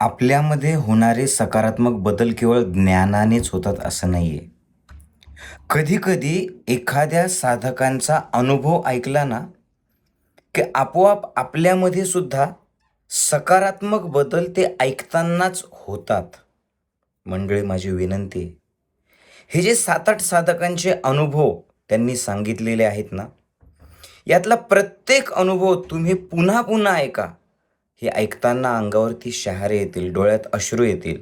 आपल्यामध्ये होणारे सकारात्मक बदल केवळ ज्ञानानेच होतात असं नाही आहे. कधी-कधी एखाद्या साधकांचा अनुभव ऐकला ना, की आपोआप आपल्यामध्ये सुद्धा सकारात्मक बदल ते ऐकतानाच होतात. मंडळी, माझी विनंती आहे, हे जे 7-8 साधकांचे अनुभव त्यांनी सांगितलेले आहेत ना, यातला प्रत्येक अनुभव तुम्ही पुन्हा-पुन्हा ऐका. हे ऐकताना अंगावरती शहारे येतील, डोळ्यात अश्रू येतील.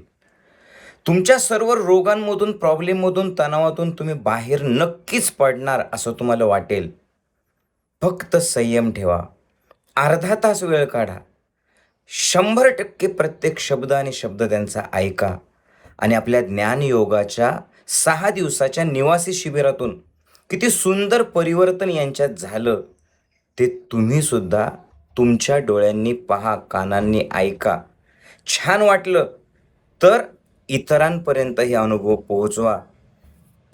तुमच्या सर्व रोगांमधून, प्रॉब्लेममधून, तणावातून तुम्ही बाहेर नक्कीच पडणार असं तुम्हाला वाटेल. फक्त संयम ठेवा. अर्धा तास वेळ काढा. 100% प्रत्येक शब्द आणि शब्द त्यांचा ऐका आणि आपल्या ज्ञानयोगाच्या 6 दिवसाच्या निवासी शिबिरातून किती सुंदर परिवर्तन यांच्यात झालं, ते तुम्ही सुद्धा तुमच्या डोळ्यांनी पहा, कानांनी ऐका. छान वाटलं तर इतरांपर्यंत हे अनुभव पोहोचवा.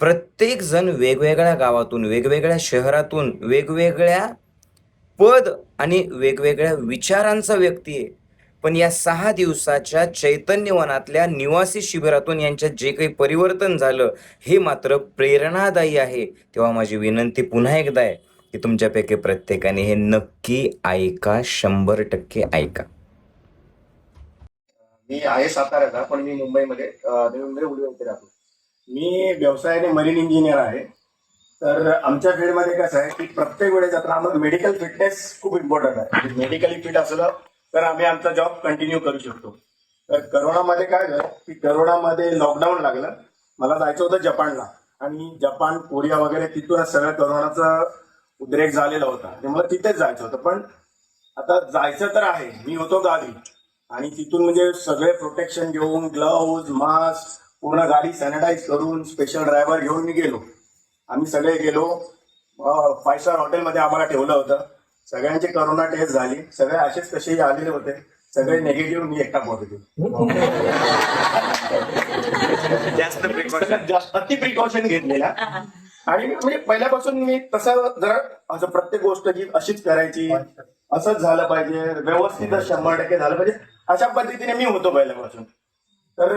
प्रत्येकजण वेगवेगळ्या गावातून, वेगवेगळ्या शहरातून, वेगवेगळ्या पद आणि वेगवेगळ्या विचारांचा व्यक्ती आहे. पण या 6 दिवसाच्या चैतन्यवनातल्या निवासी शिबिरातून यांच्यात जे काही परिवर्तन झालं, हे मात्र प्रेरणादायी आहे. तेव्हा माझी विनंती पुन्हा एकदा आहे, की तुमच्यापैकी प्रत्येकाने हे नक्की ऐका, 100% ऐका. मी आहे साताऱ्याचा, पण मी मुंबईमध्ये देवेंद्र उडवे इथे राहतो. मी व्यवसायाने मरीन इंजिनियर आहे. तर आमच्या फील्डमध्ये कसं आहे की प्रत्येक वेळेस आता आम्हाला मेडिकल फिटनेस खूप इम्पॉर्टंट आहे. मेडिकली फिट असलं तर आम्ही आमचा जॉब कंटिन्यू करू शकतो. तर करोनामध्ये काय झालं की करोनामध्ये लॉकडाऊन लागलं. मला जायचं होतं जपानला, आणि जपान, कोरिया वगैरे तिथूनच सगळं करोनाचा उद्रेक झालेला होता. ते मला तिथेच जायचं होतं. पण आता जायचं तर आहे, मी होतो गावी, आणि तिथून म्हणजे सगळे प्रोटेक्शन घेऊन, ग्लव्ज, मास्क, पूर्ण गाडी सॅनिटाईज करून स्पेशल ड्रायव्हर घेऊन मी गेलो. आम्ही सगळे गेलो. 5 स्टार हॉटेलमध्ये आम्हाला ठेवलं होतं. सगळ्यांची करोना टेस्ट झाली. सगळे असेच कसेही आलेले होते. सगळे निगेटिव्ह, मी एकटा पॉझिटिव्ह. जास्त अति प्रिकॉशन घेतलेला. आणि म्हणजे पहिल्यापासून मी तसं जरा असं प्रत्येक गोष्ट जी अशीच करायची, असंच झालं पाहिजे, व्यवस्थितच 100% झालं पाहिजे, अशा पद्धतीने मी होतो पहिल्यापासून. तर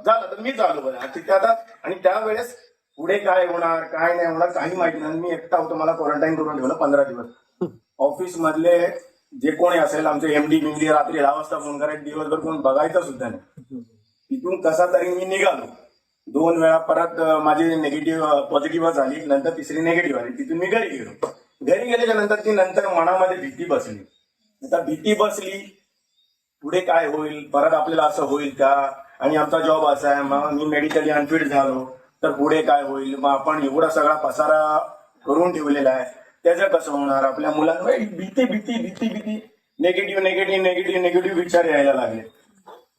झालं तर मीच आलो बरं तिथे आता. आणि त्यावेळेस पुढे काय होणार, काय नाही होणार, काही माहिती नाही. मी एकटा होतो. मला क्वारंटाईन करून ठेवलं 15 दिवस. ऑफिस मधले जे कोणी असेल, आमचे एमडी बिमडी रात्री 10 वाजता फोन करायचे, दिवसभर कोण बघायचं सुद्धा नाही. तिथून कसा तरी मी निघालो. 2 वेळा परत माझी निगेटिव्ह पॉझिटिव्ह झाली, नंतर तिसरी निगेटिव्ह आली. तिथून मी घरी गेलो. घरी गेल्याच्या नंतर ती नंतर मनामध्ये भीती बसली. आता भीती बसली, पुढे काय होईल, परत आपल्याला असं होईल का, आणि आमचा जॉब असा आहे, मग मी मेडिकली अनफिट झालो तर पुढे काय होईल, मग आपण एवढा सगळा पसारा करून ठेवलेला आहे, त्याचं कसं होणार, आपल्या मुलांना भीती भीती भीती भीती नेगेटिव्ह नेगेटिव्ह नेगेटिव्ह नेगेटिव्ह विचार यायला लागले.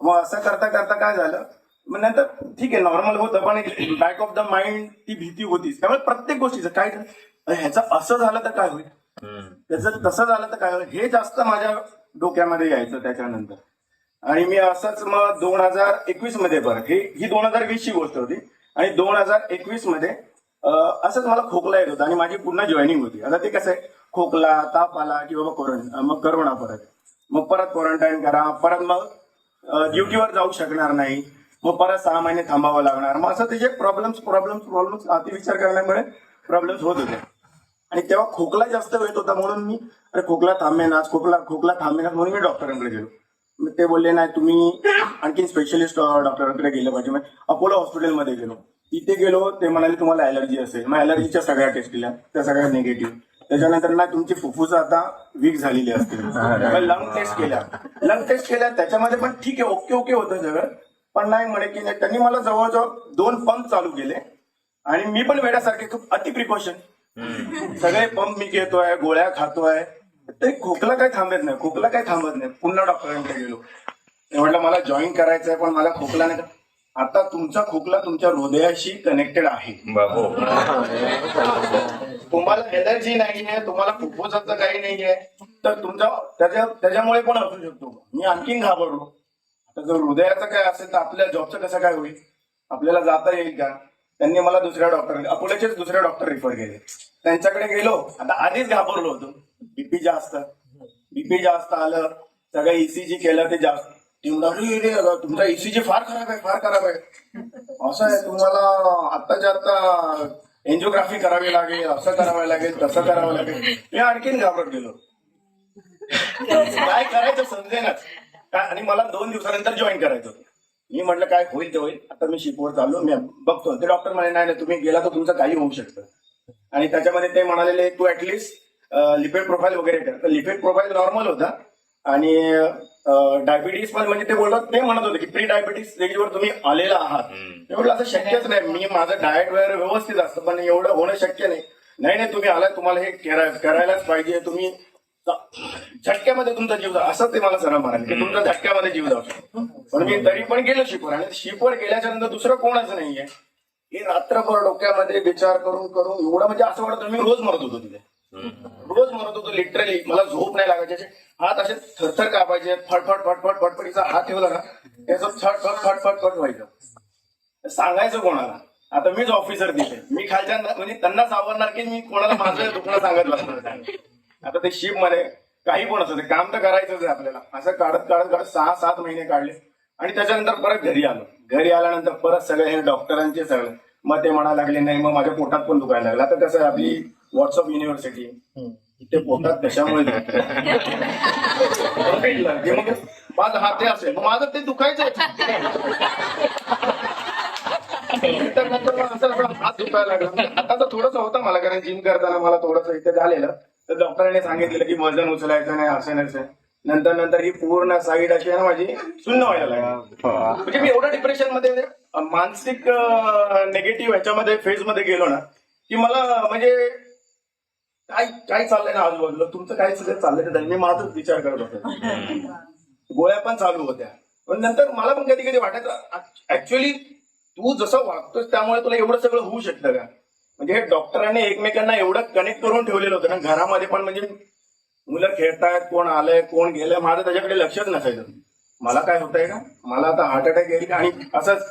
मग असं करता करता काय झालं, मग नंतर ठीक आहे, नॉर्मल होतं, पण बॅक ऑफ द माइंड ती भीती होतीच. त्यामुळे प्रत्येक गोष्टीचं काय, ह्याचं असं झालं तर काय होईल, त्याचं तसं झालं तर काय होईल, हे जास्त माझ्या डोक्यामध्ये यायचं त्याच्यानंतर. आणि मी असंच मग 2021 मध्ये, बरं ही 2020 ची गोष्ट होती, आणि 2021 मध्ये असंच मला खोकला येत होता आणि माझी पुन्हा जॉईनिंग होती. आता ते कसं आहे, खोकला, ताप आला की बाबा कोरोना, मग करोना, मग परत क्वारंटाईन करा, परत मग ड्युटीवर जाऊ शकणार नाही, मग परत 6 महिने थांबावं लागणार. मग असं त्याचे प्रॉब्लेम्स अतिविचार करण्यामुळे प्रॉब्लेम्स होत होते. आणि तेव्हा खोकला जास्त येत होता, म्हणून मी खोकला थांबेनाच म्हणून मी डॉक्टरांकडे गेलो. मग ते बोलले नाही, तुम्ही आणखी स्पेशलिस्ट डॉक्टरांकडे गेलं पाहिजे. मग अपोलो हॉस्पिटलमध्ये गेलो. तिथे गेलो, ते म्हणाले तुम्हाला ॲलर्जी असेल. मग ॲलर्जीच्या सगळ्या टेस्ट केल्या, त्या सगळ्या निगेटिव्ह. त्याच्यानंतर ना तुमची फुफ्फुस आता वीक झालेली असते. लंग टेस्ट केल्या, त्याच्यामध्ये पण ठीक आहे, ओके होतं सगळं. पण नाही म्हणे की नाही, त्यांनी मला जवळजवळ 2 पंप चालू केले, आणि मी पण वेड्यासारखे खूप अति प्रिकॉशन सगळे पंप मी घेतोय, गोळ्या खातोय, ते खोकला काय थांबत नाही. पुन्हा डॉक्टरांकडे गेलो. ते म्हटलं मला जॉईन करायचंय, पण मला खोकला नाही. आता तुमचा खोकला तुमच्या हृदयाशी कनेक्टेड आहे. तुम्हाला एलर्जी नाहीये, तुम्हाला फुफ्फुसाचं काही नाहीये, तर तुमचा त्याच्यामुळे पण असू शकतो. मी आणखीन घाबरलो. आता जर हृदयाचं काय असेल तर आपल्या जॉबचं कसं काय होईल, आपल्याला जाता येईल का. त्यांनी मला दुसऱ्या डॉक्टर, अकोल्याचेच दुसऱ्या डॉक्टर रिफर केले. त्यांच्याकडे गेलो. आता आधीच घाबरलो होतो, बीपी जास्त आलं, सगळं ईसीजी केलं, ते जास्त ती म्हणाली रे तुमचा ECG फार खराब आहे, फार खराब आहे. असं आहे, तुम्हाला आत्ताच्या आता एन्जिओग्राफी करावी लागेल, असं करावं लागेल, तसं करावं लागेल. मी आणखीन घाबरत गेलो. काय करायचं समजेनाच. आणि मला 2 दिवसानंतर जॉईन करायचं होतं. मी म्हटलं काय होईल ते होईल, आता मी शिपवर चाललो, मी बघतो. ते डॉक्टर म्हणे नाही तुम्ही गेला तर तुमचं काही होऊ शकतं. आणि त्याच्यामध्ये ते म्हणालेले तू ऍटलिस्ट लिपिड प्रोफाईल वगैरे कर. तर लिपिड प्रोफाईल नॉर्मल होता आणि डायबिटीस पण म्हणजे ते बोलतात, ते म्हणत होते की प्री डायबिटीस स्टेजवर तुम्ही आलेला आहात. मी म्हटलं असं शक्यच नाही, मी माझं डाएट वगैरे व्यवस्थित असतं पण एवढं होणं शक्य नाही. नाही तुम्ही आलाय, तुम्हाला हे करायलाच पाहिजे, तुम्ही झटक्यामध्ये तुमचा जीव जाऊ, असं ते मला सरळ म्हणाले की तुमचा झटक्यामध्ये जीव जाऊ शकतो. पण मी तरी पण गेलो शिपवर. आणि शिपवर गेल्याच्या नंतर दुसरं कोणच नाहीये. हे रात्रभर डोक्यामध्ये विचार करून करून एवढं म्हणजे असं वाटतं मी रोज मरत होतो तिथे, रोज मरत होतो लिटरली. मला झोप नाही लागायचे, हात असे थरथर कापायचे, फटफट फटफट फटफटीचा हात ठेवला ना त्याचं फटफट फटफट फट व्हायचं. सांगायचं कोणाला, आता मीच ऑफिसर दिले, मी खालच्या म्हणजे त्यांना सावरणार की मी कोणाला माझं दुखणं सांगत बसणार. आता ते शिप मध्ये काही पण असं काम तर करायचंच आहे आपल्याला. असं काढत काढत काढत 6-7 महिने काढले. आणि त्याच्यानंतर परत घरी आलो. घरी आल्यानंतर परत सगळे हे डॉक्टरांचे सगळे मग ते म्हणायला लागले नाही मग माझ्या पोटात पण दुखायला लागलं. आता कसं आहे आपली व्हॉट्सअप युनिव्हर्सिटी, ते पोटात कशामुळे मग माझं हात ते असेल, मग माझं ते दुखायचं हात दुखायला लागला. आता तर थोडंसं होतं मला, कारण जिम करताना मला थोडंसं इथे झालेलं. तर डॉक्टरांनी सांगितलेलं की वजन उचलायचं नाही, असं नसेल. नंतर ही पूर्ण साईड अशी आहे ना माझी शून्य व्हायला लागली. म्हणजे मी एवढं डिप्रेशन मध्ये मानसिक निगेटिव्ह ह्याच्यामध्ये फेज मध्ये गेलो ना की मला म्हणजे काय चाललंय ना आजूबाजूला, तुमचं काय सगळं चाललंय तर मी माझाच विचार करत होतो. गोळ्या पण चालू होत्या. पण नंतर मला पण कधी कधी वाटायचं ऍक्च्युअली तू जसं वागतोस त्यामुळे तुला एवढं सगळं होऊ शकतं का. म्हणजे हे डॉक्टरांनी एकमेकांना एवढं कनेक्ट करून ठेवलेलं होतं ना घरामध्ये पण. म्हणजे मुलं खेळतायत, कोण आलंय कोण गेलंय, माझं त्याच्याकडे लक्षच नसायचं. मला काय होतंय का, मला आता हार्ट अटॅक येईल का. आणि असंच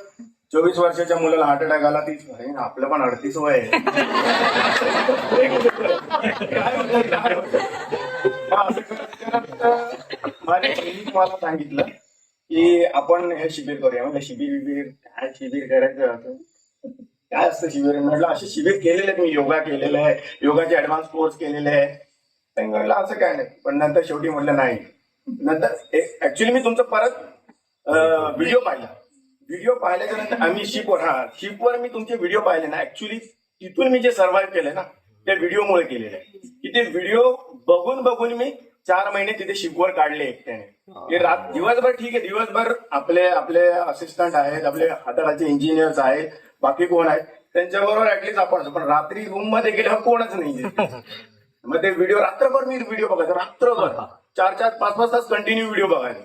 24 वर्षाच्या मुलाला हार्ट अटॅक आला, 30 आपलं पण 38 वय आहे. माझ्या बहिणीने मला सांगितलं की आपण हे शिबिर करूया. म्हणजे शिबिर काय शिबिर करायचं, काय असतं शिबिर. म्हटलं असे शिबिर केलेले आहेत, मी योगा केलेलं आहे, योगाचे ऍडव्हान्स कोर्स केलेले आहे. म्हटलं असं काय नाही. पण नंतर शेवटी म्हटलं नाही. नंतर ऍक्च्युली मी तुमचं परत व्हिडिओ पाहिला. व्हिडिओ पाहिल्याच्या नंतर आम्ही शिपवर मी तुमचे व्हिडिओ पाहिले ना, ऍक्च्युली तिथून मी जे सर्व्हाइव्ह केले ना त्या व्हिडिओमुळे केलेले आहे. की ते व्हिडिओ बघून बघून मी 4 महिने तिथे शिपवर काढले एकट्याने. दिवसभर ठीक आहे, दिवसभर आपले असिस्टंट आहेत, आपले हाताळाचे इंजिनियर्स आहेत, बाकी कोण आहेत त्यांच्याबरोबर ऍटलीस्ट आपण. पण रात्री रूम मध्ये गेल्यावर कोणच नाही. मग ते रात्रभर मी व्हिडिओ बघायचो, रात्रभर 4-4, 5-5 तास कंटिन्यू व्हिडिओ बघायचो.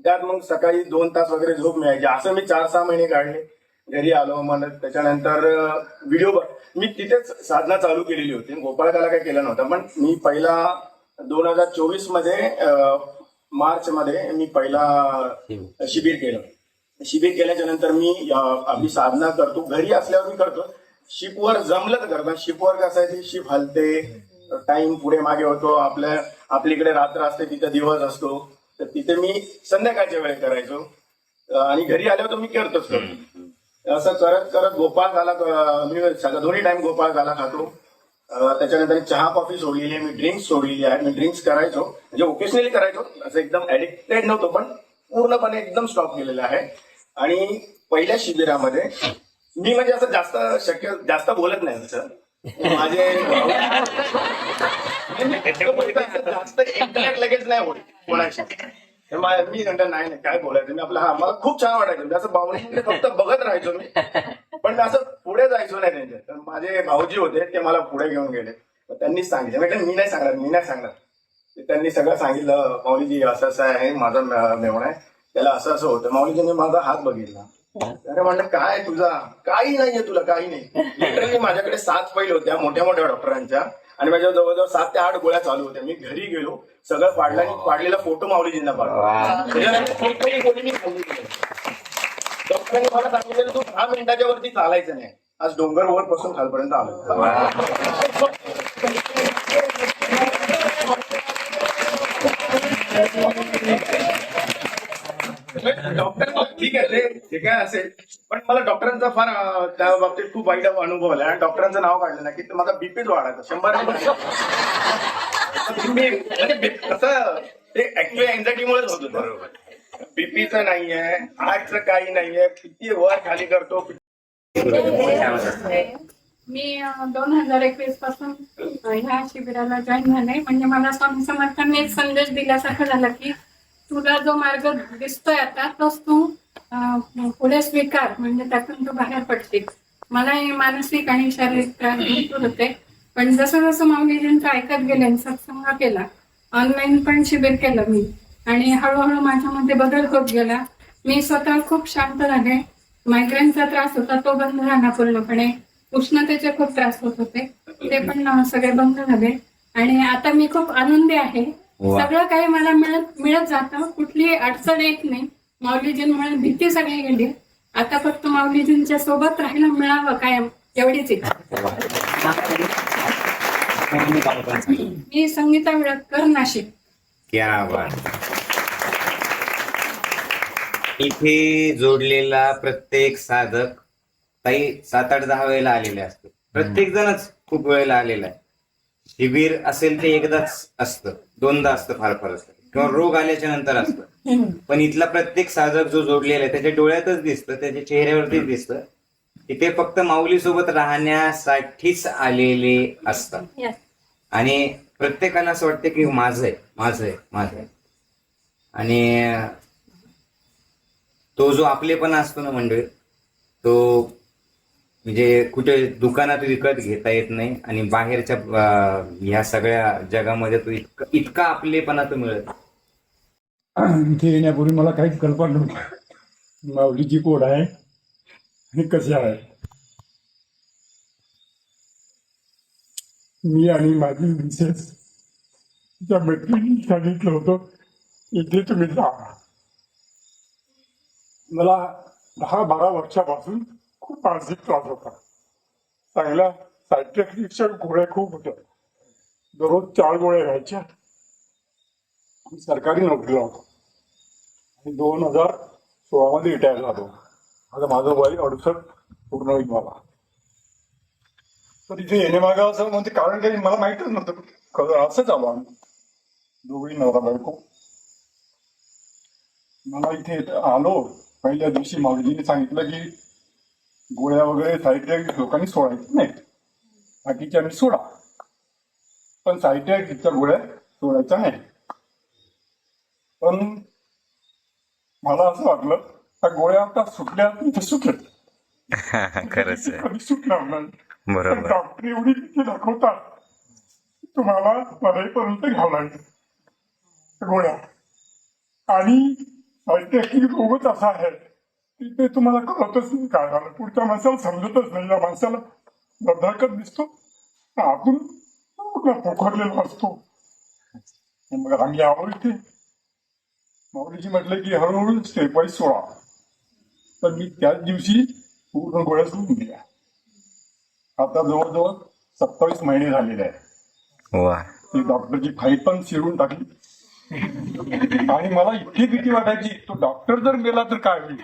त्यात मग सकाळी 2 तास वगैरे झोप मिळायची. असं मी 4-6 महिने काढले. घरी आलो, मग त्याच्यानंतर व्हिडिओ मी तिथेच साधना चालू केलेली होती. गोपाळकाला काय केलं नव्हतं. पण मी पहिला 2024 मध्ये मार्च मध्ये मी पहिला शिबिर केलं. शिबिर केल्याच्या नंतर मी आपली साधना करतो, घरी असल्यावर मी करतो. शिपवर जमलं तर करतो. शिपवर कसं आहे, शिप हलते, टाइम पुढे मागे होतो. आपलीकडे रात्र असते, तिथे दिवस असतो. तर तिथे मी संध्याकाळच्या वेळेस करायचो आणि घरी आल्यावर तर मी करतोच. असं करत करत गोपाळ झाला. मी दोन्ही टाइम गोपाळ झाला खातो. त्याच्यानंतर चहा कॉफी सोडलेली आहे, मी ड्रिंक्स सोडलेली आहे. मी ड्रिंक्स करायचो, म्हणजे ओकेशनली करायचो, असं एकदम ऍडिक्टेड नव्हतो, पण पूर्णपणे एकदम स्टॉप केलेलं आहे. आणि पहिल्या शिबिरामध्ये मी म्हणजे असं जास्त बोलत नाही. तसं माझे जास्त इंटरनेट लगेच नाही होत कोणाशी. मी म्हणतो नाही काय बोलायचं. मी आपलं मला खूप छान वाटायचं. मी असं भावनेमध्ये फक्त बघत राहायचो मी, पण मी असं पुढे जायचो नाही त्यांच्या. तर माझे भाऊजी होते ते मला पुढे घेऊन गेले. त्यांनीच सांगितलं. म्हटलं मी नाही सांगणार. त्यांनी सगळं सांगितलं. माऊलीजी असं आहे, माझा मेवणा आहे, त्याला असं होतं. माऊलीजीने माझा हात बघितला. अरे म्हणलं काय तुझा, काही नाहीये तुला, काही नाही. लिटरली माझ्याकडे 7 फाईल होत्या मोठ्या मोठ्या डॉक्टरांच्या आणि माझ्या जवळजवळ 7 ते 8 गोळ्या चालू होत्या. मी घरी गेलो, सगळं पाडलेला फोटो माऊलीजींना पाडला. डॉक्टरांनी मला सांगितलं तू 10 मिनिटाच्या वरती चालायचं नाही. आज डोंगर वर पासून खालपर्यंत आलो. डॉक्टर ठीक आहे ते काय असेल, पण मला डॉक्टरांचा फार त्या बाबतीत खूप वाईट अनुभव आला. आणि डॉक्टरांचं नाव काढलं ना की माझा बीपीच वाढायचा 100. म्हणजे कसं ते ऍक्च्युअली एन्झायटीमुळेच होत होतं. बीपीचं नाहीये, हार्टचं काही नाहीये, किती वर खाली करतो. मी 2021 पासून ह्या शिबिराला जॉईन झाले. म्हणजे मला स्वामी समर्थांनी एक संदेश दिल्यासारखं झालं की तुला जो मार्ग दिसतोय आता तोच तू पुढे स्वीकार, म्हणजे त्यातून तू बाहेर पडशील. मलाही मानसिक आणि शारीरिक त्रास भरपूर होते, पण जसं जसं माऊलीजींचं ऐकत गेले, सत्संग केला, ऑनलाईन पण शिबिर केलं मी, आणि हळूहळू माझ्यामध्ये बदल होत गेला. मी स्वतः खूप शांत झाले. मायग्रेनचा त्रास होता तो बंद झाला पूर्णपणे. उष्णतेचे खूप त्रास होत होते, ते पण सगळे बंद झाले. आणि आता मी खूप आनंदी आहे. सगळं काही मला मिळत जातं, कुठलीही अडचण येत नाही. माऊलीजींमुळे भीती सगळी गेली. आता फक्त माऊलीजींच्या सोबत राहायला मिळावं कायम, एवढीच इच्छा. मी संगीता विळकर, नाशिक. क्या बात. इथे जोडलेला प्रत्येक साधक काही 7-8-10 वेळेला आलेले असतो. प्रत्येक जणच खूप वेळेला आलेला आहे. शिबिर असेल ते एकदाच असतं, दोनदा असतं फार फार असतं, किंवा रोग आल्याच्या नंतर असतं. पण इथला प्रत्येक साधक जो जोडलेला आहे त्याच्या डोळ्यातच दिसतं, त्याच्या चेहऱ्यावरतीच दिसतं की ते फक्त माऊली सोबत राहण्यासाठीच आलेले असतात. आणि प्रत्येकाला असं वाटतं की माझं आहे, माझं आहे, माझं आहे. आणि तो जो आपलेपणा असतो ना मंडळी, तो म्हणजे कुठे दुकानात विकत घेता येत नाही. आणि बाहेरच्या ह्या सगळ्या जगामध्ये तो इतका आपलेपणा तो मिळत. इथे येण्यापूर्वी मला काहीच कल्पना नव्हती माऊलीची कोड आहे आणि कशी आहे. मी आणि माझी मिसेस त्या मैत्रिणी सांगितलं होतं इथे तुम्ही जा. मला 10-12 वर्षापासून खूप मानसिक त्रास होता. चांगल्या सायट्रिकच्या गोळ्या खूप होत्या, दररोज 4 गोळ्या घ्यायच्या. सरकारी नोकरीला होतो आणि 2016 मध्ये रिटायर झालो. आता माझं वय 68 पूर्ण होईल मला. तर इथे येण्यामागं असं म्हणजे कारण काही मला माहितच नव्हतं. असंच आलो आम्ही दोघी नवरा बायको. मला इथे आलो पहिल्या दिवशी माऊलीजीने सांगितलं की गोळ्या वगैरे सायट्रिक लोकांनी सोडायचं नाही, बाकीच्या सोडा, पण सायट्रिकच्या गोळ्या सोडायच्या नाही. पण मला असं वाटलं त्या गोळ्या आता सुटल्या तर सुटल्या, खरंच आहे. कधी सुटणार नाही. बरोबर. डॉक्टर एवढी भीती दाखवतात तुम्हाला मरेपर्यंत घ्यावं लागेल गोळ्या. आणि सायट्रिक रोगच असा आहे की ते तुम्हाला कळतच नाही काय झालं, पुढच्या माणसाला समजतच नाही. या माणसाला धडधडकत दिसतो, आतून पोखरलेला असतो. मग आम्ही आलो इथे. माऊलीजी म्हटलं की हळूहळू स्टेप वाईज सोडा. तर मी त्याच दिवशी पूर्ण गोळ्या सोडून दिल्या. आता जवळजवळ 27 महिने झालेले आहेत. वा. ती डॉक्टरची फाईल पण चिरून टाकली. आणि मला इतकी भीती वाटायची तो डॉक्टर जर मेला तर काय होईल.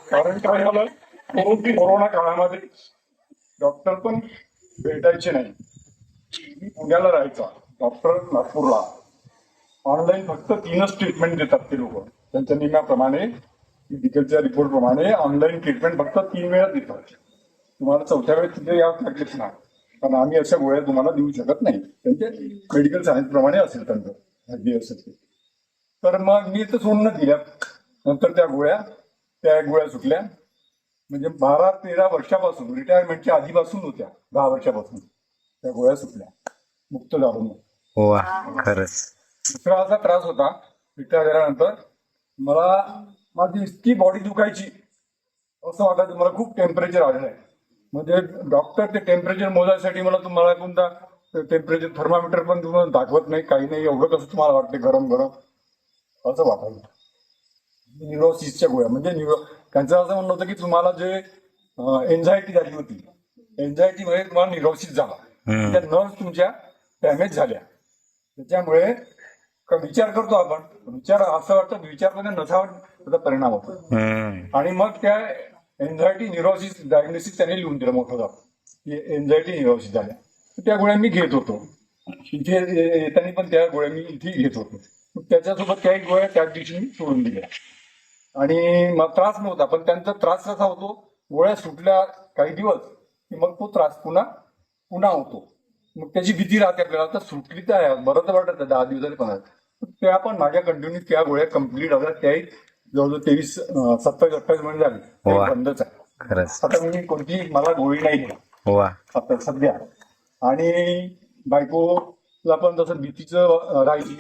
कारण काय झालं, कोरोना काळामध्ये डॉक्टर पण भेटायचे नाही. मी पुण्याला राहायचा, डॉक्टर नागपूरला. ऑनलाईन फक्त 3च ट्रीटमेंट देतात ते लोक. त्यांच्या नियमाप्रमाणे, मेडिकलच्या रिपोर्ट प्रमाणे ऑनलाईन ट्रीटमेंट फक्त 3 वेळा देतात. तुम्हाला 4थ्या वेळेस तिथे यावं लागेलच ना, कारण आम्ही अशा गोळ्या तुम्हाला देऊ शकत नाही. त्यांचे मेडिकल सायन्स प्रमाणे असेल त्यांचं असेल ते. तर मग मी तर सोडून दिल्या. नंतर त्या गोळ्या सुटल्या. म्हणजे 12-13 वर्षापासून, रिटायरमेंटच्या आधीपासून होत्या, 10 वर्षापासून त्या गोळ्या सुटल्या, मुक्त झालो मी. वा, खरंच. दुसरा असा त्रास होता, रिटायर झाल्यानंतर मला माझी इतकी बॉडी दुखायची, असं वाटायचं मला खूप टेम्परेचर आलेलं आहे. म्हणजे डॉक्टर ते टेम्परेचर मोजायसाठी तुम्हाला कोणता टेम्परेचर थर्मामीटर पण तुम्हाला दाखवत नाही, काही नाही. एवढं कसं तुम्हाला वाटते गरम गरम असं वाटायचं. न्यूरोसिसच्या गोळ्या म्हणजे त्यांचं असं म्हणणं होतं की तुम्हाला जे एन्झायटी झाली होती, एन्झायटीमुळे तुम्हाला न्यूरोसिस झाला, त्या नर्व्ह तुमच्या डॅमेज झाल्या त्याच्यामुळे विचार करतो आपण, विचार असं वाटतं विचार करून नसावा त्याचा परिणाम होतो. आणि मग त्या एन्झायटी न्यूरोसिस डायग्नोसिस त्यांनी लिहून दिलं मोठं जातं, एन्झायटी न्यूरोसिस झाल्या. त्या गोळ्या मी घेत होतो इथे येताना, पण त्या गोळ्या मी इथे घेत होतो. त्याच्यासोबत काही गोळ्या त्याच दिवशी मी सोडून दिल्या आणि मग त्रास नव्हता. पण त्यांचा त्रास कसा होतो, गोळ्या सुटल्या काही दिवस की मग तो त्रास पुन्हा होतो. मग त्याची भीती राहते आपल्याला. आता सुटली तर आहे, बरं तर वाटत 10 दिवसांनी 15. त्या पण माझ्या कंटिन्यू त्या गोळ्या कम्प्लीट होत्या. त्याही जवळजवळ 27-28 महिने झाले ते बंदच आहे. खरंच. आता मी कोणती मला गोळी नाही घ्या आता सध्या. आणि बायकोला पण तसं भीतीचं राहिली.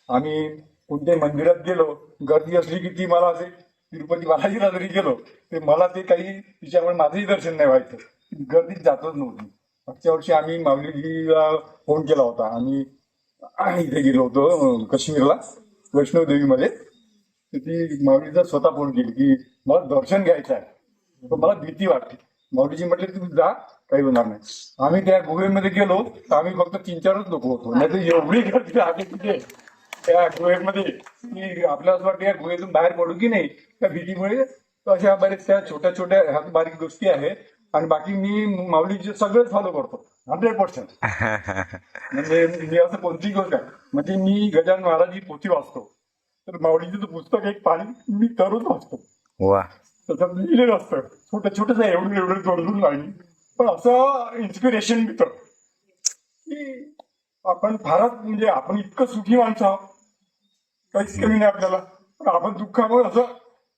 आम्ही कोणत्याही मंदिरात गेलो, गर्दी असली की ती मला असे तिरुपती बालाजीला जरी गेलो ते मला ते काही तिच्यामुळे माझंही दर्शन नाही व्हायचं, गर्दीत जातच नव्हती. मागच्या वर्षी आम्ही माऊलीजीला फोन केला होता. आम्ही इथे गेलो होतो काश्मीरला वैष्णोदेवीमध्ये. तर ती माऊलीचा स्वतः फोन केली की मला दर्शन घ्यायचं आहे, तर मला भीती वाटते. माऊलीजी म्हटले तुम्ही जा, काही होणार नाही. आम्ही त्या गुहेमध्ये गेलो तर आम्ही फक्त 3-4च लोक होतो, नाही तर एवढी गर्दी आहे तिथे त्या गुहेमध्ये की आपल्याला असं वाटतं या गुहेतून बाहेर पडू की नाही त्या भीतीमुळे. अशा बऱ्याचशा छोट्या छोट्या ह्या बारीक गोष्टी आहेत. आणि बाकी मी माऊलीचे सगळंच फॉलो करतो 100%. म्हणजे मी असं कोणतीही गोष्ट आहे, म्हणजे मी गजानन महाराज पोथी वाचतो तर माऊलीचं पुस्तक एक पाणी मी तरुण वाचतो. त्याच्यात लिहिलेलं असतं छोटं एवढं जोडून नाही, पण असं इन्स्पिरेशन मिळतं की आपण फारच म्हणजे आपण इतकं सुखी माणसं आहोत, काहीच कमी नाही आपल्याला, पण आपण दुःखामुळे असं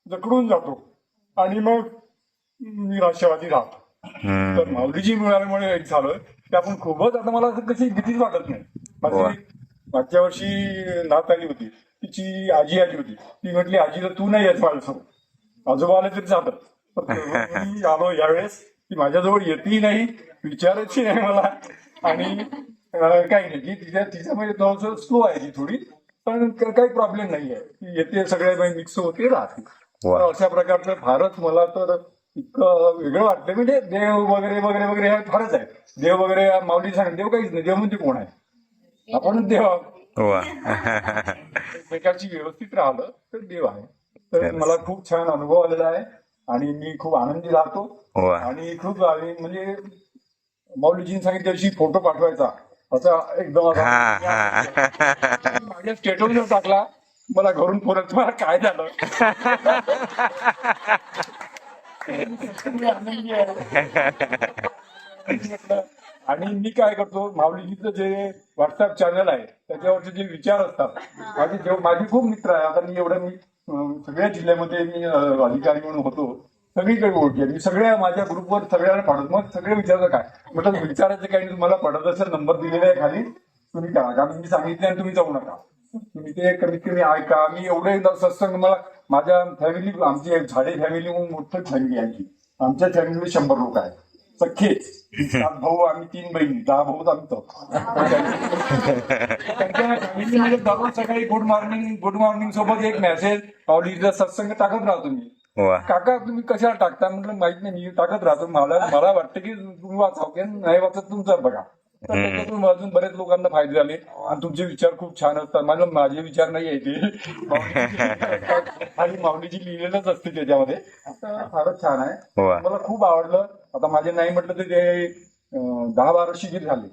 जखडून जातो आणि मग निराशावादी राहतो. तर माऊलीजी मिळाल्यामुळे एक झालं की आपण खूपच, आता मला असं कशी भीतीच वाटत नाही. माझी मागच्या वर्षी नात आली होती, तिची आजी आली होती. ती म्हटली आजीला तू नाही येत माझ्यासोबत, आजोबा आले तरी जातात. मी आलो यावेळेस, ती माझ्याजवळ येतही नाही, विचारायची नाही मला. आणि काही नाही, तिच्यामध्ये थोडंसं स्लो आहे ती थोडी, पण काही प्रॉब्लेम नाही आहे. ती येते, सगळ्या मिक्स होते, राहते. अशा प्रकारचं फारच मला तर इतकं वेगळं वाटतं. म्हणजे देव वगैरे वगैरे वगैरे हे फारच आहे. देव वगैरे माऊली सांग देव काहीच नाही, देव म्हणजे कोण आहे, आपणच देव आहोत. एकमेकांची व्यवस्थित राहिलं तर देव आहे. तर मला खूप छान अनुभव आलेला आहे आणि मी खूप आनंदी राहतो. आणि खूप म्हणजे माऊलीजींनी सांगितल्या दिवशी फोटो पाठवायचा असा एकदम माझ्या स्टेटसवर टाकला. मला घरून फोन तुम्हाला काय झालं आणि मी काय करतो, माऊलीजीचं जे व्हॉट्सअप चॅनल आहे त्याच्यावरचे जे विचार असतात, माझे खूप मित्र आहे. आता मी सगळ्या जिल्ह्यामध्ये मी अधिकारी म्हणून होतो, सगळीकडे ओळखी मी सगळ्या माझ्या ग्रुपवर सगळ्यांना पाठवतो. मग सगळे विचारतं काय म्हटलं, विचारायचं काही तुम्हाला पडत असेल नंबर दिलेला आहे खाली, तुम्ही करा. कारण मी सांगितले आणि तुम्ही जाऊ नका, तुम्ही ते कमीत कमी ऐका. मी एवढे सत्संग मला माझ्या फॅमिली, आमची झाडे फॅमिली म्हणून मोठी फॅमिली आहे. आमच्या फॅमिलीमध्ये 100 लोक आहेत, सख्खेच 7 भाऊ, आम्ही 3 बहिणी, 10 भाऊ आम्ही त्यांच्या फॅमिलीमध्ये दररोज सकाळी गुड मॉर्निंग सोबत एक मेसेज पावलीचा सत्संग टाकत राहतो मी. काका तुम्ही कशाला टाकता म्हटलं, माहित नाही, मी टाकत राहतो. मला वाटतं की तुम्ही वाचाव की नाही वाचत तुमचं बघा. तर त्याच्यातून अजून बरेच लोकांना फायदे झाले आणि तुमचे विचार खूप छान असतात. माझे विचार नाही आहे ते आणि माऊलीजी लिहिलेलंच असते त्याच्यामध्ये. फारच छान आहे, मला खूप आवडलं. आता माझे नाही म्हटलं तर ते 10-12 शिबिर झाले.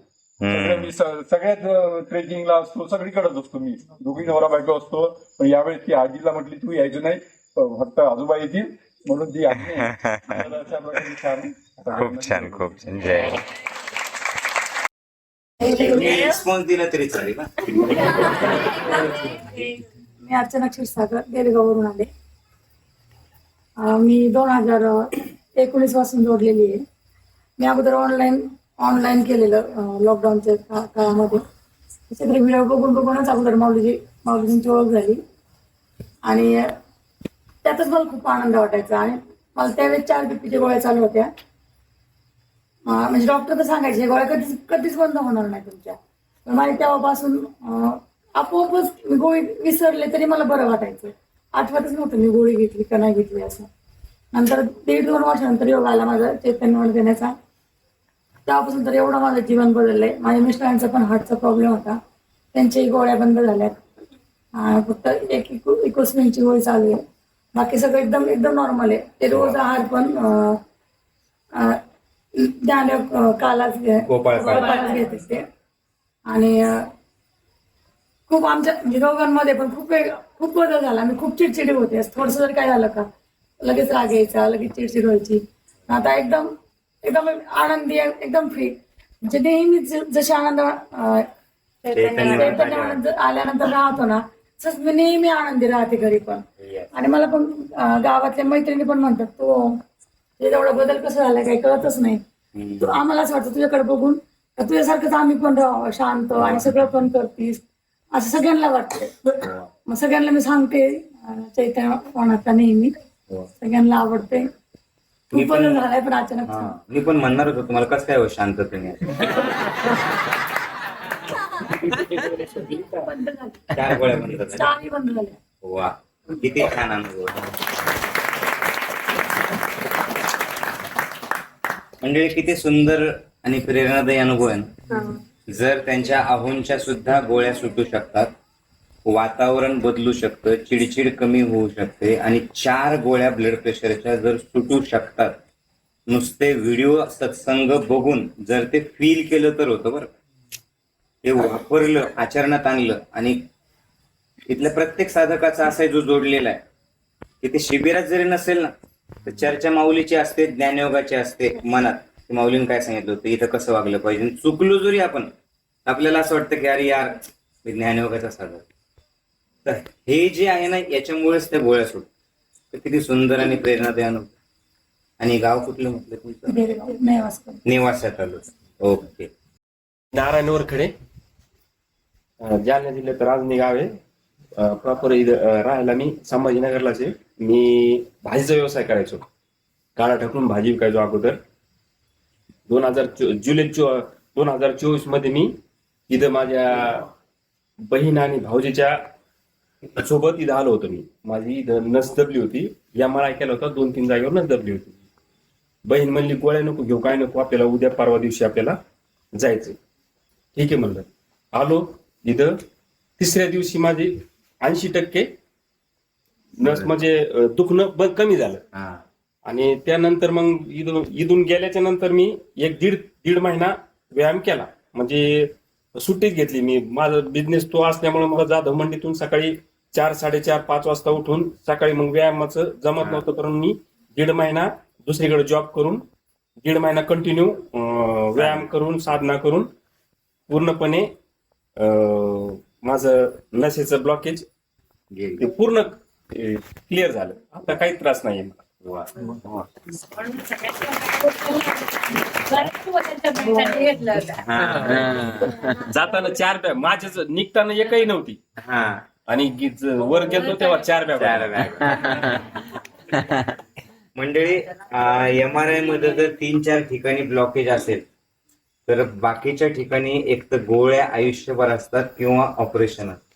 मी सगळ्यात ट्रेकिंगला असतो, सगळीकडेच असतो. मी दोघी नवरा बायको असतो. पण यावेळेस ती आजीला म्हटली तू यायचं नाही, फक्त आजोबा येतील म्हणून ती आजी. अशा प्रकारे छान, खूप छान, खूप छान. जय रिस्पॉन्स दिला तरी चालेल. मी अर्चना क्षीरसागर देरगाववरून आले. मी 2019 पासून जोडलेली आहे. मी अगोदर ऑनलाईन केलेलं लॉकडाऊनच्या काळामध्ये. त्याच्याकडे व्हिडिओ बघूनच अगोदर माऊलीजींची ओळख झाली आणि त्यातच मला खूप आनंद वाटायचा. आणि मला त्यावेळेस 4 बीपीच्या गोळ्या चालू होत्या. म्हणजे डॉक्टर तर सांगायचे गोळ्या कधीच बंद होणार नाही तुमच्या. पण मला तेव्हापासून आपोआपच गोळी विसरले तरी मला बरं वाटायचं. आठवतच नव्हतं मी गोळी घेतली का नाही घेतली असं. नंतर 1.5-2 वर्षानंतर योग आला माझा चैतन्य देण्याचा. तेव्हापासून तर एवढं माझं जीवन बदललंय. माझ्या मिस्टरांचा पण हार्टचा प्रॉब्लेम होता, त्यांच्याही गोळ्या बंद झाल्यात. फक्त एक 21 मिनिटची गोळी चालू आहे. बाकी सगळं एकदम एकदम नॉर्मल आहे. ते रोज आहार पण कालाच घेते ते. आणि खूप आमच्या म्हणजे दोघांमध्ये पण खूप बदल झाला. मी खूप चिडचिडी होते. थोडस जर काय झालं का लगेच राग यायचा, लगेच चिडचिड व्हायची. आता एकदम एकदम आनंदी, एकदम फ्री. म्हणजे नेहमी जशी आनंद चैतन्य आल्यानंतर राहतो ना, तसंच मी नेहमी आनंदी राहते घरी पण. आणि मला पण गावातल्या मैत्रिणी पण म्हणतात, तो एवढा बदल कसा झाला काही कळतच नाही. तू आम्हाला असं वाटतं तुझ्याकडे बघून तुझ्यासारखंच आम्ही पण राहावं, शांत आणि सगळं पण करतीस असं सगळ्यांना वाटतंय. मग सगळ्यांना मी सांगते चैतन्य कोणाचा नेहमी सगळ्यांना आवडते. खूप बदल झालाय पण अचानक. मी पण म्हणणार होतो तुम्हाला कसं काय हो शांततेने. बंद झाले, 4 गोळ्या बंद झाल्या. चारही बंद झाल्या. वा, किती छान अनुभव. म्हणजे किती सुंदर आणि प्रेरणादायी अनुभव आहे ना. जर त्यांच्या आहोंच्या सुद्धा गोळ्या सुटू शकतात, वातावरण बदलू शकतं, चिडचिड कमी होऊ शकते आणि 4 गोळ्या ब्लड प्रेशरच्या जर सुटू शकतात, नुसते व्हिडिओ सत्संग बघून जर ते फील केलं तर होतं बरं. ते वापरलं, आचरणात आणलं आणि इथल्या प्रत्येक साधकाचा असा जो जोडलेला आहे की ते शिबिरात जरी नसेल ना तर चर्चा माऊलीची असते, ज्ञानयोगाची असते मनात. माऊलीने काय सांगितलं होतं, इथं कसं वागलं पाहिजे. चुकलो जरी आपण, आपल्याला असं वाटतं की अरे यार ज्ञानयोगाचा साधक. तर हे जे आहे ना याच्यामुळेच त्या गोळ्या सुट. किती सुंदर आणि प्रेरणादायी अनुभव. आणि गाव कुठलं म्हटलं तुमचं? नेवासात आलो. ओके. नारायण वरखडे, जालना जिल्ह्यात राजनी गाव आहे. प्रॉपर राहायला मी संभाजीनगरलाच आहे. मी भाजीचा व्यवसाय करायचो, काळा टाकून भाजी विकायचो अगोदर. 2024 मध्ये मी इथं माझ्या बहीण आणि भाऊजीच्या सोबत इथं आलो होतो. मी माझी इथं नस दबली होती, MRI केला होता, 2-3 जागेवर नस दबली होती. बहीण म्हणली गोळ्या नको घेऊ, काय नको, आपल्याला उद्या परवा दिवशी आपल्याला जायचंय. ठीक आहे म्हणलं. आलो इथं. 3ऱ्या दिवशी माझी 80% नस म्हणजे दुखणं कमी झालं. आणि त्यानंतर मग इथून गेल्याच्या नंतर मी 1-1.5 महिना व्यायाम केला. म्हणजे सुट्टीच घेतली मी. माझा बिझनेस तो असल्यामुळे मला जाधव मंडीतून सकाळी 4-4:30-5 वाजता उठून सकाळी मग व्यायामाचं जमत नव्हतं, कारण मी 1.5 महिना दुसरीकडे जॉब करून 1.5 महिना कंटिन्यू व्यायाम करून साधना करून पूर्णपणे माझं नसेचं ब्लॉकेज ते पूर्ण क्लिअर झालं. आता काही त्रास नाहीये मला. जाताना 4 बॅग माझ्याच, निघताना एकही नव्हती. आणि वर गेलो तेव्हा 4 बॅग. मंडळी, MRI मध्ये जर 3-4 ठिकाणी ब्लॉकेज असेल तर बाकीच्या ठिकाणी एक तर गोळ्या आयुष्यभर असतात किंवा ऑपरेशन असतात.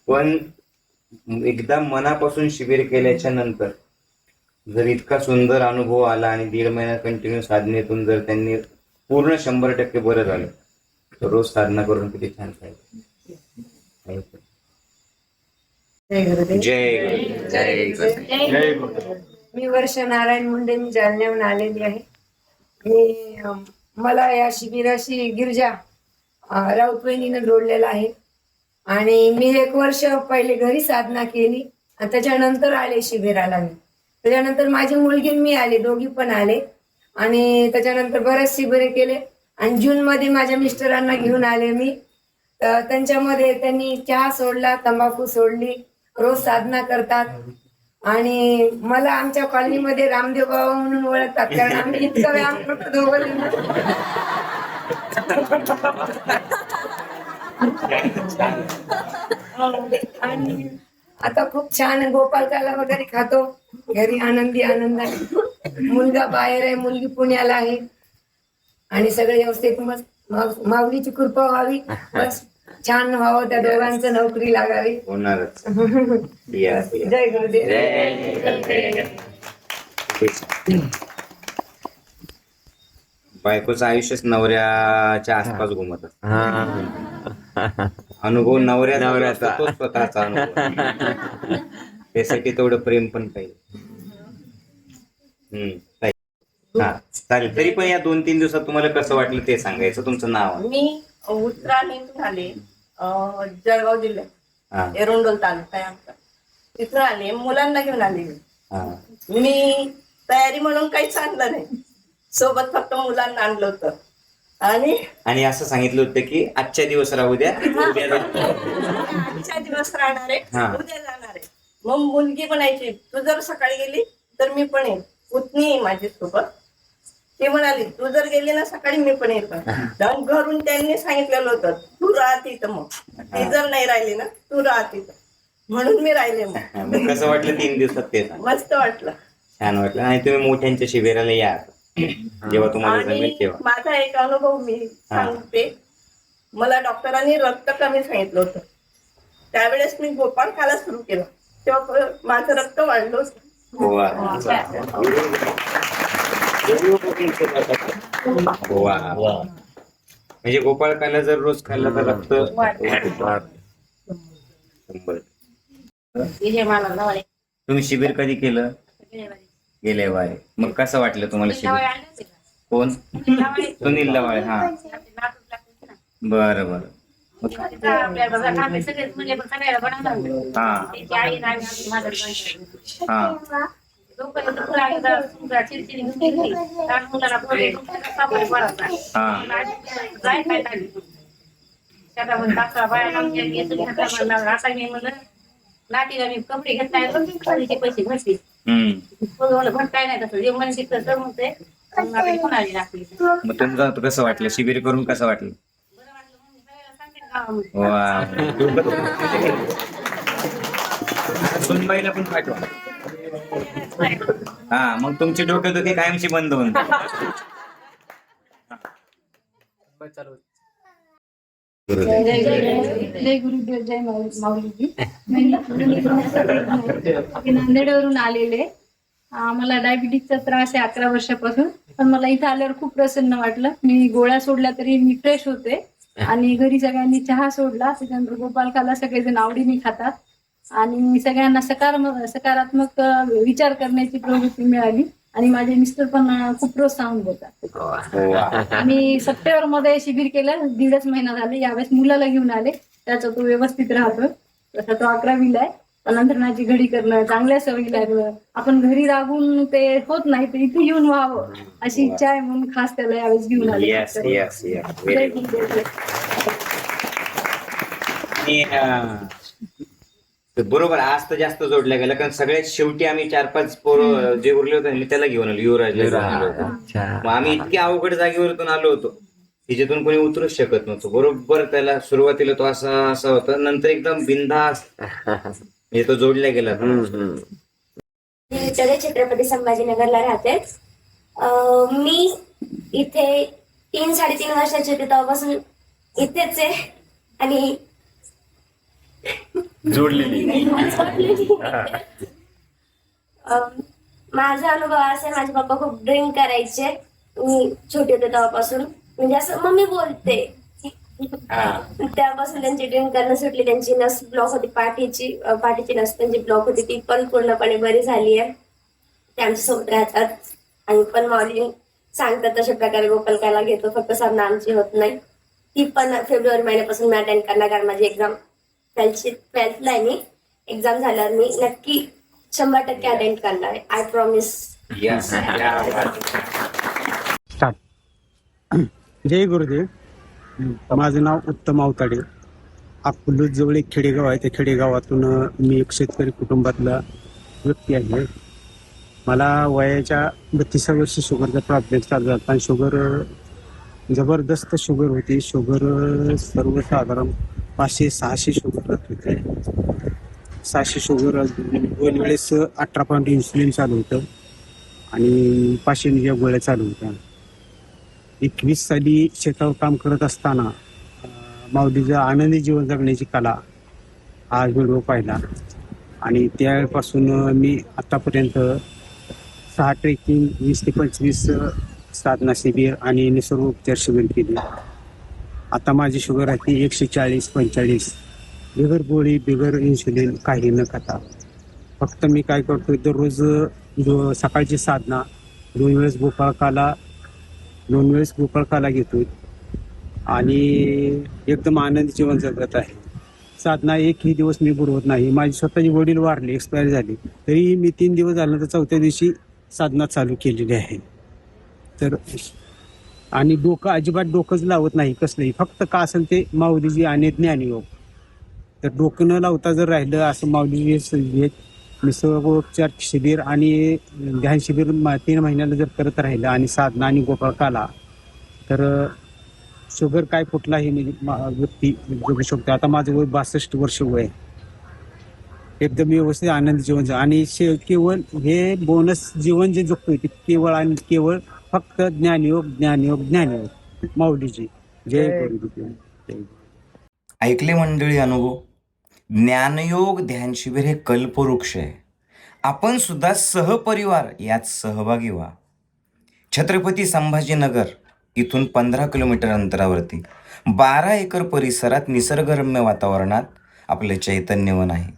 पण एकदा मनापासून शिबिर केल्याच्या नंतर जर इतका सुंदर अनुभव आला आणि 1.5 महिना कंटिन्यू साधनेतून जर त्यांनी पूर्ण 100% बरं झालं तर रोज साधना करून किती छान पाहिजे. जय गुरुदेव. मी वर्षा नारायण मुंडे, मी जालन्याहून आलेली आहे. मला या शिबिराशी गिरजा राऊतवहिनीनं जोडलेला आहे. आणि मी 1 वर्ष पहिले घरी साधना केली आणि त्याच्यानंतर आले शिबिराला. मी त्याच्यानंतर माझी मुलगी मी आले, दोघी पण आले. आणि त्याच्यानंतर बरेच शिबिरे केले. आणि जूनमध्ये माझ्या मिस्टरांना घेऊन आले मी. तर त्यांच्यामध्ये त्यांनी चहा सोडला, तंबाखू सोडली, रोज साधना करतात. आणि मला आमच्या कॉलनीमध्ये रामदेव बाबा म्हणून ओळखतात, कारण आम्ही इतकं व्यायाम करतो दोघं. आणि आता खूप छान गोपालकाला वगैरे खातो घरी, आनंदी आनंदाने. मुलगा बाहेर आहे, मुलगी पुण्याला आहे. आणि सगळे व्यवस्थित माऊलीची कृपा व्हावी, बस छान व्हावं, त्या दोघांचं नोकरी लागावी. होणारच. जय गुरुदेव. बायकोचं आयुष्यच नवऱ्याच्या आसपास घुमत असतं. अनुभव नवऱ्याचा तो स्वतःचा अनुभव. त्यासाठी तेवढं प्रेम पण पाहिजे. हा चालेल. तरी पण या 2-3 दिवसात तुम्हाला कसं वाटलं ते सांगायचं. तुमचं नाव? मी उत्तरायणीतून आले, जळगाव जिल्ह्यात हा एरंडोल तालुका आहे आमचा. तिथून आले, मुलांना घेऊन आले. हा मी तयारी म्हणून काहीच आणलं नाही, सोबत फक्त मुलांना आणलं होतं. आणि असं सांगितलं होतं की आजच्या दिवस राहू द्या, उद्या जा. आजच्या दिवस राहणार आहे, हा. उद्या जाणार आहे. मग मुलगी म्हणायची, तू जर सकाळी गेली तर मी पण येईन. पुतणी आहे माझी सोबत. ती म्हणाली, तू जर गेली ना सकाळी मी पण येतो. घरून त्यांनी सांगितलेलं होतं, तू राहा तिथं. मग ती जर नाही राहिली ना, तू राहा तिथं. म्हणून मी राहिले. मग कसं वाटलं 3 दिवसात ते सांग. मस्त वाटलं. छान वाटलं. आणि तुम्ही मोठ्यांच्या शिबिराला या जेव्हा तुम्हाला जमेल आणि तेव्हा. माझा एक अनुभव मी सांगते. मला डॉक्टरांनी रक्त कमी सांगितलं होतं. त्यावेळेस मी गोपाळ खायला सुरू केलं, तेव्हा माझं रक्त वाढलं होतं. वा. वा. म्हणजे गोपाळकाला जर रोज खाल्लं तर रक्त वाढतं. 100. तुम्ही शिबिर कधी केलं? गेल्या वारी. मग कसं वाटलं तुम्हाला शिबिर? कोण? सुनील लवाळे. हा बरं बरं. नातीला मी कपडे घेतलाय, पैसे भरते. काय नाही तसं जे मन शिकत तर मग ते कोणाला लागते. मग तुमचं कसं वाटलं शिबिर करून? कसं वाटलं? वा. सुनबाईला पण पाठवा. हा मग तुमची डोकेदुखी कायमची बंद होऊन जय गुरुदेव, जय माऊलीजी. मी नांदेडवरून आलेले. मला डायबिटीसचा त्रास आहे 11 वर्षापासून. पण मला इथं आल्यावर खूप प्रसन्न वाटलं. मी गोळ्या सोडल्या तरी मी फ्रेश होते. आणि घरी सगळ्यांनी चहा सोडला. त्याच्यानंतर गोपालकाला सगळेजण आवडीने खातात. आणि सगळ्यांना सकारात्मक विचार करण्याची प्रवृत्ती मिळाली. आणि माझे मिस्टर पण खूप प्रोत्साहन देतात. आम्ही सप्टेंबरमध्ये शिबिर केलं, 1.5 महिना झाले. यावेळेस मुलाला घेऊन आले, त्याचा तो व्यवस्थित राहतो. तसा तो 11वीला आहे. अंथरुणाची घडी करणं, चांगल्या सवयी लागलं. आपण घरी राहून ते होत नाही, तर इथे येऊन व्हावं अशी इच्छा आहे, म्हणून खास त्याला यावेळेस घेऊन आले. Yes yes yes. Very good. बरोबर. आज तर जास्त जोडल्या गेलं, कारण सगळ्यात शेवटी आम्ही 4-5 पोरं जे उरले होते मी त्याला घेऊन आलो, युवराजला. मग आम्ही इतक्या अवघड जागेवरतून आलो होतो की जिथून कोणी उतरूच शकत नव्हतं. बरोबर त्याला सुरुवातीला तो असा होता, नंतर एकदम बिनधास्त म्हणजे तो जोडल्या गेला. छत्रपती संभाजीनगरला राहते. मी इथे 3-3.5 वर्षाची होते तेव्हापासून इथेच आहे. आणि जोडलेली. माझा अनुभव असा आहे, माझे पप्पा खूप ड्रिंक करायचे. मी छोटे होते तेव्हापासून, म्हणजे असं मम्मी बोलते तेव्हापासून त्यांची ड्रिंक करणं सुटली. त्यांची नस ब्लॉक होती, पाठीची नस त्यांची ब्लॉक होती, ती पण पूर्णपणे बरी झाली आहे. ते आमच्यासोबत राहतात. आणि पण माऊली सांगतात तशा प्रकारे गोपालकाला घेतो, फक्त साधना आमची होत नाही. ती पण फेब्रुवारी महिन्यापासून मी अटेंड करणार, कारण माझी एक्झाम 12th आहे. मी एक्झाम झाल्यावर मी नक्की 100% अटेंड करणार आहे. I promise. जय गुरुदेव. माझं नाव उत्तम अवताडे. अकलूज जवळ एक खेडेगाव आहे. त्या खेडेगावातून मी एक शेतकरी कुटुंबातला व्यक्ती आहे. मला वयाच्या 32व्या वर्षी शुगरचा प्रॉब्लेम चालू झाला. आणि शुगर जबरदस्त शुगर होती. शुगर सर्वसाधारण 500-600 शुगर राहत होते. 600 शुगर. 2 वेळेस 18 पॉईंट इन्सुलिन चालू होतं आणि 500 गोळ्या चालू होत्या. 21 साली शेतावर काम करत असताना माऊलीचा आनंदी जीवन जगण्याची कला हा व्हिडिओ पाहिला. आणि त्यापासून मी आतापर्यंत 6 ट्रेकिंग, 20 ते 25 साधना शिबिर आणि निसर्गोपचार शिबिर केली. आता माझी शुगर आहे ती 140-45, बिगर गोळी बिगर इन्सुलिन काही न खाता. फक्त मी काय करतो, दररोज सकाळची साधना, 2 वेळेस गोपाळकाला घेतो आणि एकदम आनंदी जीवन जगत आहे. साधना एकही दिवस मी बुडवत नाही. माझे स्वतःचे वडील वारले, एक्सपायर झाले, तरी मी 3 दिवस झाल्यानंतर 4थ्या दिवशी साधना चालू केलेली आहे. तर आणि अजिबात डोकंच लावत नाही कसलंही, फक्त का असेल ते माऊलीजी आणि ज्ञानयोग. तर डोकं न लावता जर राहिलं असं माऊलीजी निसर्गोपचार शिबिर आणि ध्यान शिबिर 3 महिन्याला जर करत राहिलं आणि साधना आणि गोपाळकाला, तर शुगर काय कुठलाही व्यक्ती जगू शकतो. आता माझं वय 62 वर्ष वय आहे. एकदम व्यवस्थित आनंद जीवन आणि केवळ हे बोनस जीवन जे जगतोय ते केवळ आणि केवळ फक्त ज्ञानयोग माऊलीजी. जय गुरु. ऐकले मंडळी अनुभव. ज्ञानयोग ध्यान शिबिर हे कल्पवृक्ष आहे. आपण सुद्धा सहपरिवार यात सहभागी व्हा. छत्रपती संभाजीनगर इथून 15 किलोमीटर अंतरावरती 12 एकर परिसरात निसर्गरम्य वातावरणात आपले चैतन्यवन आहे.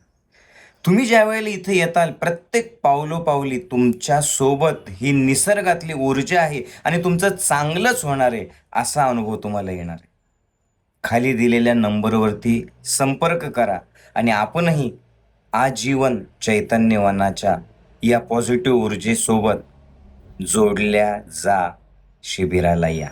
तुम्ही ज्या वेळेला इथे येताल, प्रत्येक पावलोपावली तुमच्या सोबत ही निसर्गातली ऊर्जा आहे आणि तुमचं चांगलंच होणार आहे असा अनुभव तुम्हाला येणार आहे. खाली दिलेल्या नंबरवरती संपर्क करा आणि आपणही आजीवन चैतन्यवनाच्या या पॉझिटिव्ह ऊर्जेसोबत जोडल्या जा. शिबिराला या.